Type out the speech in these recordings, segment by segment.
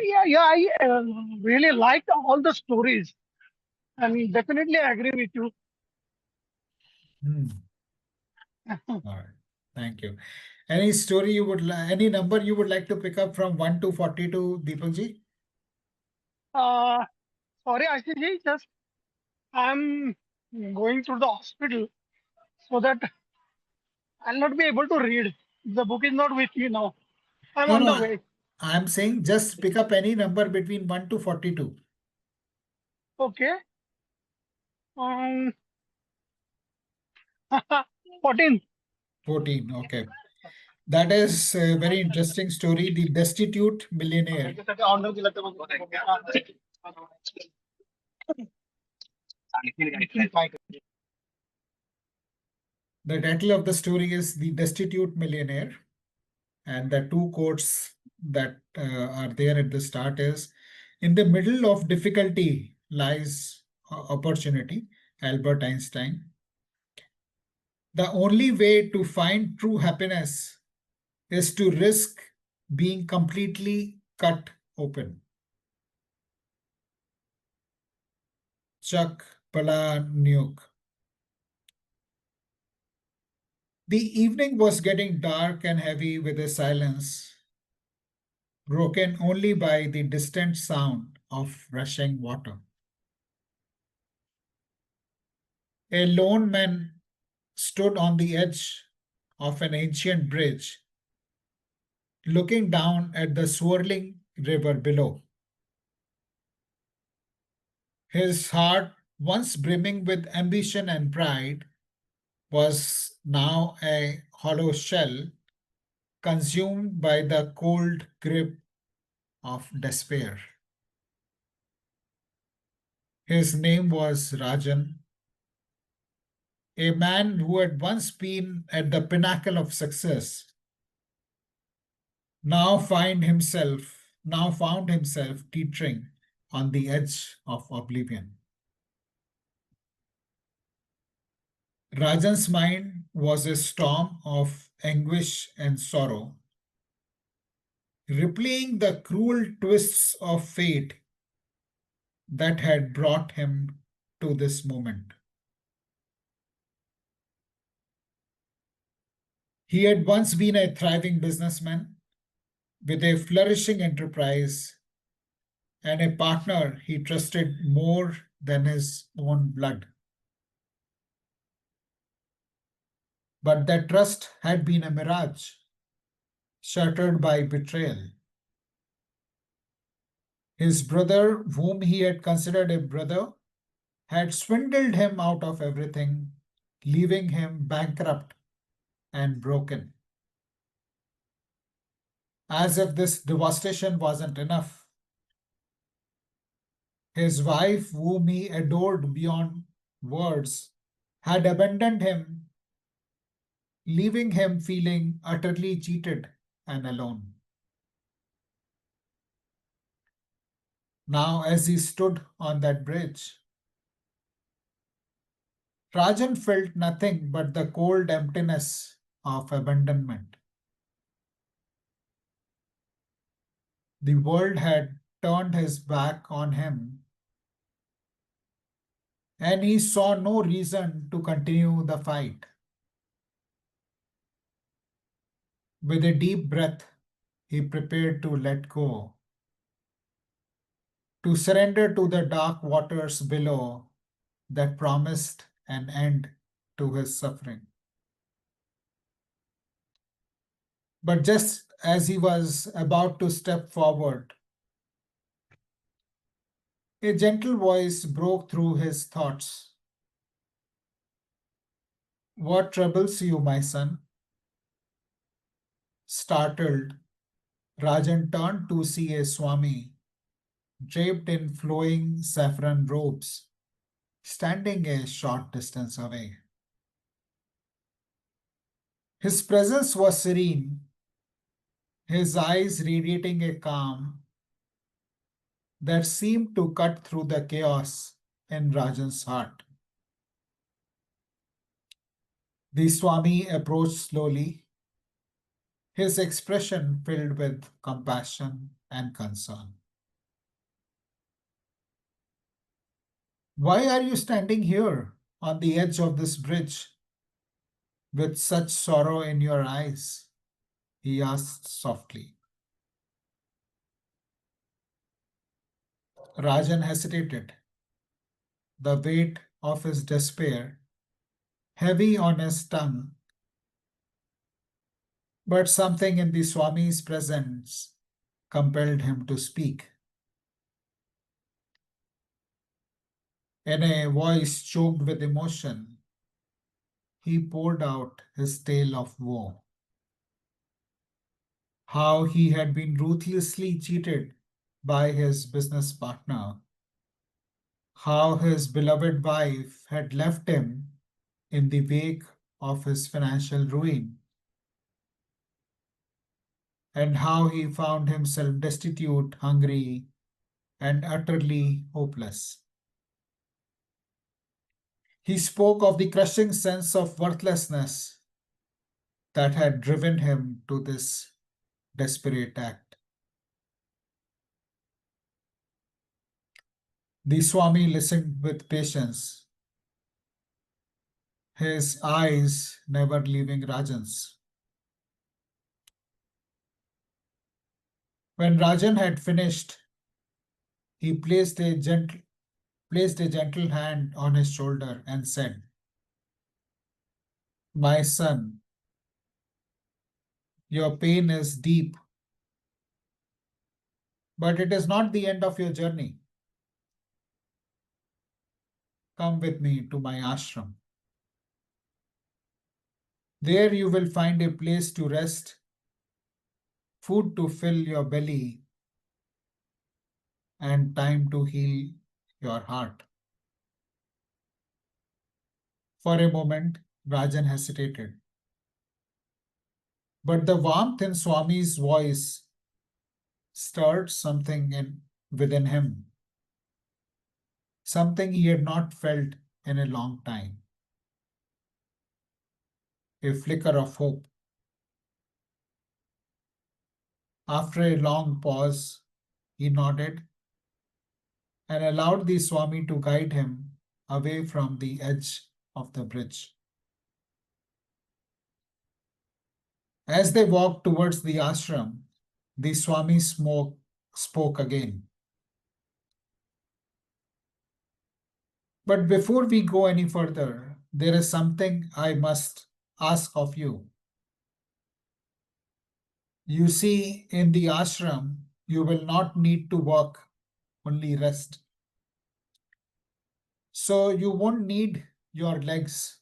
Yeah, I really liked all the stories. I mean, definitely agree with you. Hmm. All right. Thank you. Any story you would like, any number you would like to pick up from 1 to 42, Deepak ji? Uh, Sorry, Ashish, just I'm going to the hospital so that I'll not be able to read. The book is not with me now. I'm No, on no, the way. I'm saying just pick up any number between 1 to 42. Okay. Um, 14. 14. Okay. That is a very interesting story. The destitute millionaire. The title of the story is The Destitute Millionaire. And the two quotes that are there at the start is, in the middle of difficulty lies opportunity, Albert Einstein. The only way to find true happiness is to risk being completely cut open. Chuck Palahniuk. The evening was getting dark and heavy with a silence broken only by the distant sound of rushing water. A lone man stood on the edge of an ancient bridge, looking down at the swirling river below. His heart, once brimming with ambition and pride, was now a hollow shell consumed by the cold grip of despair. His name was Rajan, a man who had once been at the pinnacle of success, now found himself teetering on the edge of oblivion. Rajan's mind was a storm of anguish and sorrow, replaying the cruel twists of fate that had brought him to this moment. He had once been a thriving businessman with a flourishing enterprise and a partner he trusted more than his own blood. But that trust had been a mirage, shattered by betrayal. His brother, whom he had considered a brother, had swindled him out of everything, leaving him bankrupt and broken. As if this devastation wasn't enough, his wife, whom he adored beyond words, had abandoned him, leaving him feeling utterly cheated and alone. Now, as he stood on that bridge, Rajan felt nothing but the cold emptiness of abandonment. The world had turned his back on him, and he saw no reason to continue the fight. With a deep breath, he prepared to let go, to surrender to the dark waters below that promised an end to his suffering. But just as he was about to step forward, a gentle voice broke through his thoughts. What troubles you, my son? Startled, Rajan turned to see a Swami draped in flowing saffron robes, standing a short distance away. His presence was serene, his eyes radiating a calm that seemed to cut through the chaos in Rajan's heart. The Swami approached slowly, his expression filled with compassion and concern. Why are you standing here on the edge of this bridge with such sorrow in your eyes? He asked softly. Rajan hesitated, the weight of his despair heavy on his tongue, but something in the Swami's presence compelled him to speak. In a voice choked with emotion, he poured out his tale of woe. How he had been ruthlessly cheated by his business partner, how his beloved wife had left him in the wake of his financial ruin, and how he found himself destitute, hungry, and utterly hopeless. He spoke of the crushing sense of worthlessness that had driven him to this desperate act. The Swami listened with patience, his eyes never leaving Rajan's. When Rajan had finished, he placed a gentle hand on his shoulder and said, "My son, your pain is deep, but it is not the end of your journey. Come with me to my ashram. There you will find a place to rest, food to fill your belly, and time to heal your heart." For a moment, Rajan hesitated, but the warmth in Swami's voice stirred something within him, something he had not felt in a long time, a flicker of hope. After a long pause, he nodded and allowed the Swami to guide him away from the edge of the bridge. As they walked towards the ashram, the Swami spoke again. But before we go any further, there is something I must ask of you. You see, in the ashram, you will not need to work, only rest. So you won't need your legs.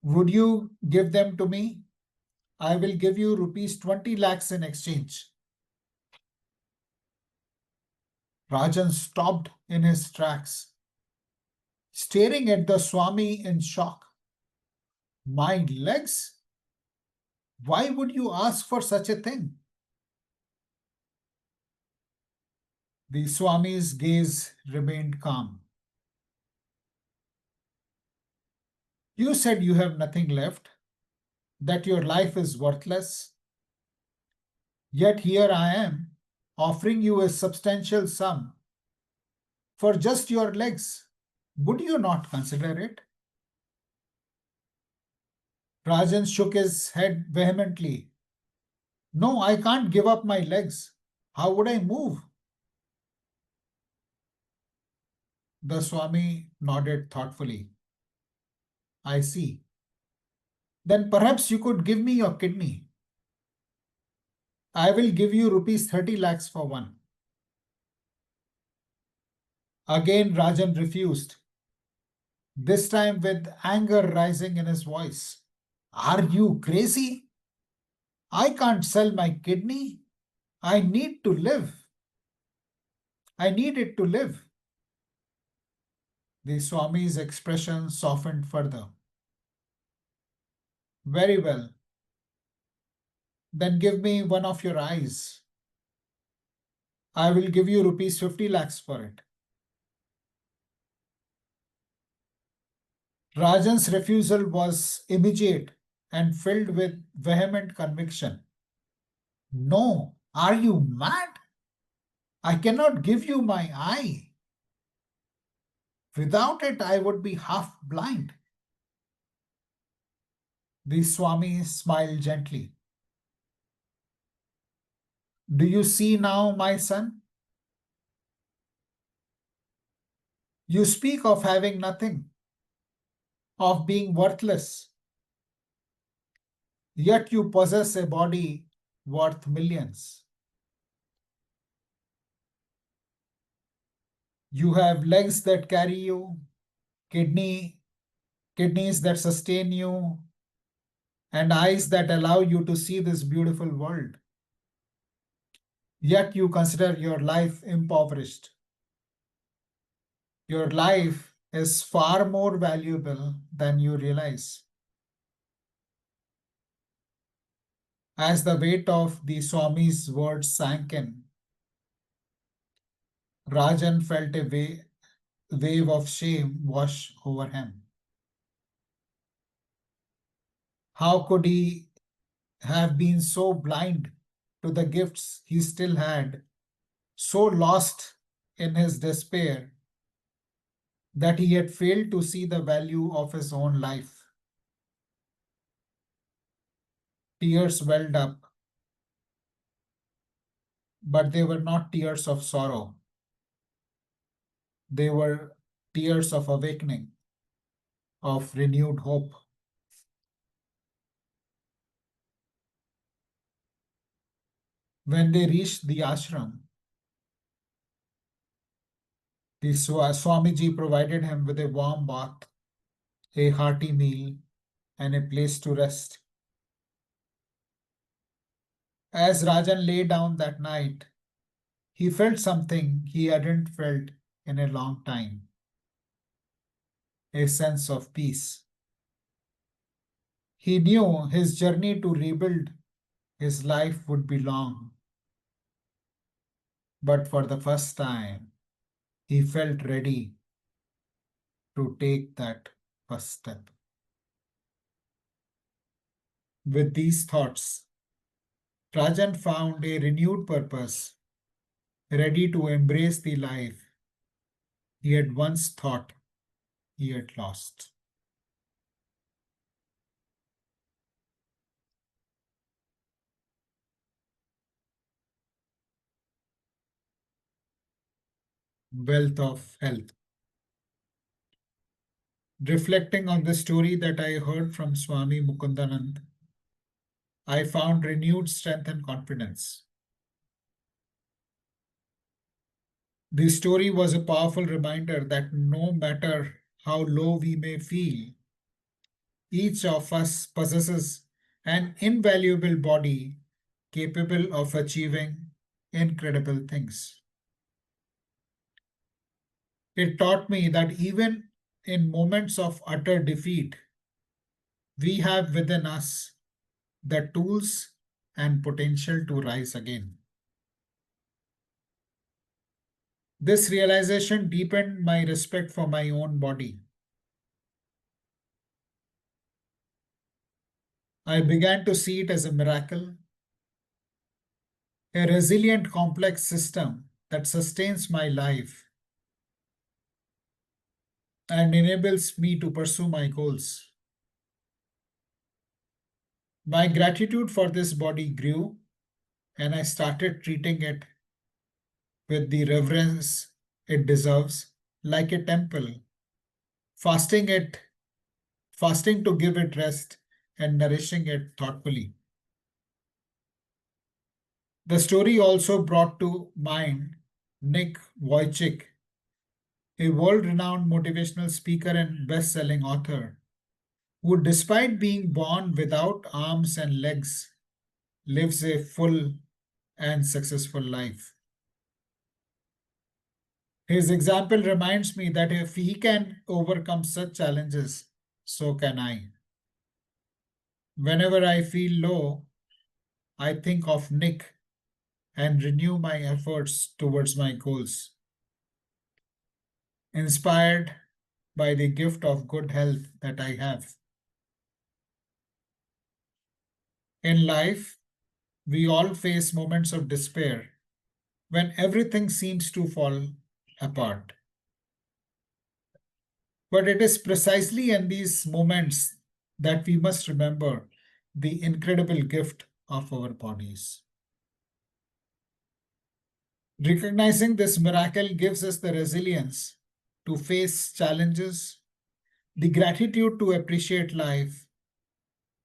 Would you give them to me? I will give you rupees 20 lakhs in exchange. Rajan stopped in his tracks, staring at the Swami in shock. My legs? Why would you ask for such a thing? The Swami's gaze remained calm. You said you have nothing left, that your life is worthless. Yet here I am, offering you a substantial sum for just your legs. Would you not consider it? Rajan shook his head vehemently. No, I can't give up my legs. How would I move? The Swami nodded thoughtfully. I see. Then perhaps you could give me your kidney. I will give you rupees 30 lakhs for one. Again Rajan refused, this time with anger rising in his voice. Are you crazy? I can't sell my kidney. I need to live. I need it to live. The Swami's expression softened further. Very well. Then give me one of your eyes. I will give you rupees 50 lakhs for it. Rajan's refusal was immediate and filled with vehement conviction. No, are you mad? I cannot give you my eye. Without it, I would be half blind. The Swami smiled gently. Do you see now, my son? You speak of having nothing, of being worthless, yet you possess a body worth millions. You have legs that carry you, kidney, kidneys that sustain you, and eyes that allow you to see this beautiful world. Yet you consider your life impoverished. Your life is far more valuable than you realize. As the weight of the Swami's words sank in, Rajan felt a wave of shame wash over him. How could he have been so blind to the gifts he still had, so lost in his despair that he had failed to see the value of his own life? Tears welled up, but they were not tears of sorrow. They were tears of awakening, of renewed hope. When they reached the ashram, the Swamiji provided him with a warm bath, a hearty meal, and a place to rest. As Rajan lay down that night, he felt something he hadn't felt in a long time, a sense of peace. He knew his journey to rebuild his life would be long, but for the first time, he felt ready to take that first step. With these thoughts, Rajan found a renewed purpose, ready to embrace the life he had once thought he had lost. Wealth of health. Reflecting on the story that I heard from Swami Mukundanand, I found renewed strength and confidence. The story was a powerful reminder that no matter how low we may feel, each of us possesses an invaluable body capable of achieving incredible things. It taught me that even in moments of utter defeat, we have within us the tools and potential to rise again. This realization deepened my respect for my own body. I began to see it as a miracle, a resilient, complex system that sustains my life and enables me to pursue my goals. My gratitude for this body grew, and I started treating it with the reverence it deserves, like a temple, fasting it, fasting to give it rest and nourishing it thoughtfully. The story also brought to mind Nick Wojcik, a world-renowned motivational speaker and best-selling author, who, despite being born without arms and legs, lives a full and successful life. His example reminds me that if he can overcome such challenges, so can I. Whenever I feel low, I think of Nick and renew my efforts towards my goals. Inspired by the gift of good health that I have. In life, we all face moments of despair when everything seems to fall apart. But it is precisely in these moments that we must remember the incredible gift of our bodies. Recognizing this miracle gives us the resilience to face challenges, the gratitude to appreciate life,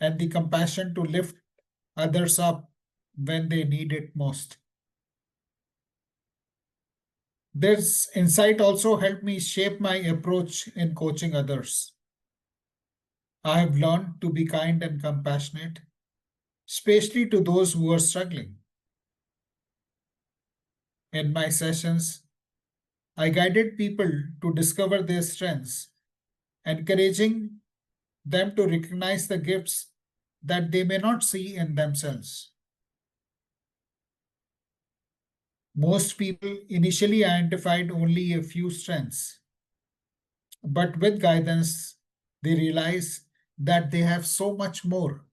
and the compassion to lift others up when they need it most. This insight also helped me shape my approach in coaching others. I have learned to be kind and compassionate, especially to those who are struggling. In my sessions, I guided people to discover their strengths, encouraging them to recognize the gifts that they may not see in themselves. Most people initially identified only a few strengths, but with guidance, they realize that they have so much more.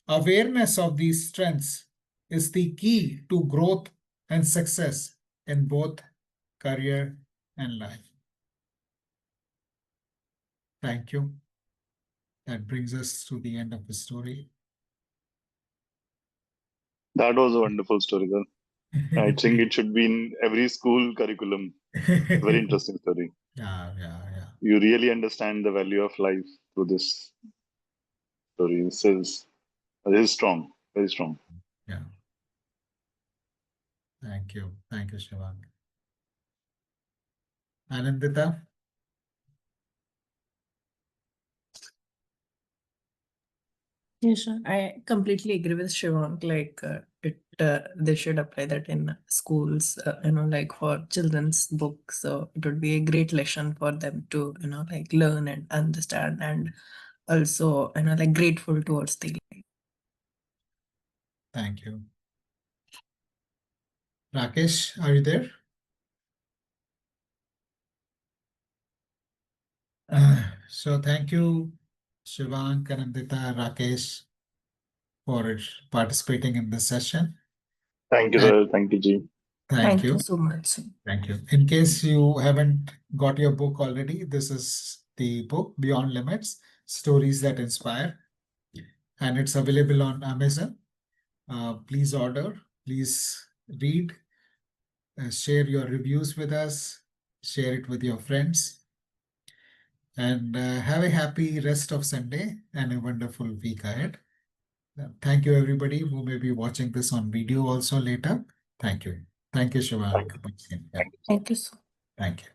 Awareness of these strengths is the key to growth and success in both career and life. Thank you. That brings us to the end of the story. That was a wonderful story, sir. I think it should be in every school curriculum. Very interesting story. Yeah. You really understand the value of life through this story. This is strong, very strong. Yeah. Thank you. Thank you, Shivang. Anandita? Yes, sir. I completely agree with Shivang. They should apply that in schools, like for children's books. So it would be a great lesson for them to, learn and understand, and also, grateful towards the life. Thank you. Rakesh, are you there? So thank you, Shivang, Anandita, Rakesh, for participating in this session. Thank you, sir. Thank you, Ji. Thank you. so much, sir. Thank you. In case you haven't got your book already, this is the book Beyond Limits, Stories That Inspire, and it's available on Amazon. Please order, please read, share your reviews with us, share it with your friends, and have a happy rest of Sunday and a wonderful week ahead. Thank you, everybody who may be watching this on video also later. Thank you. Thank you, Shivang. Thank you. Yeah. Thank you, sir. Thank you.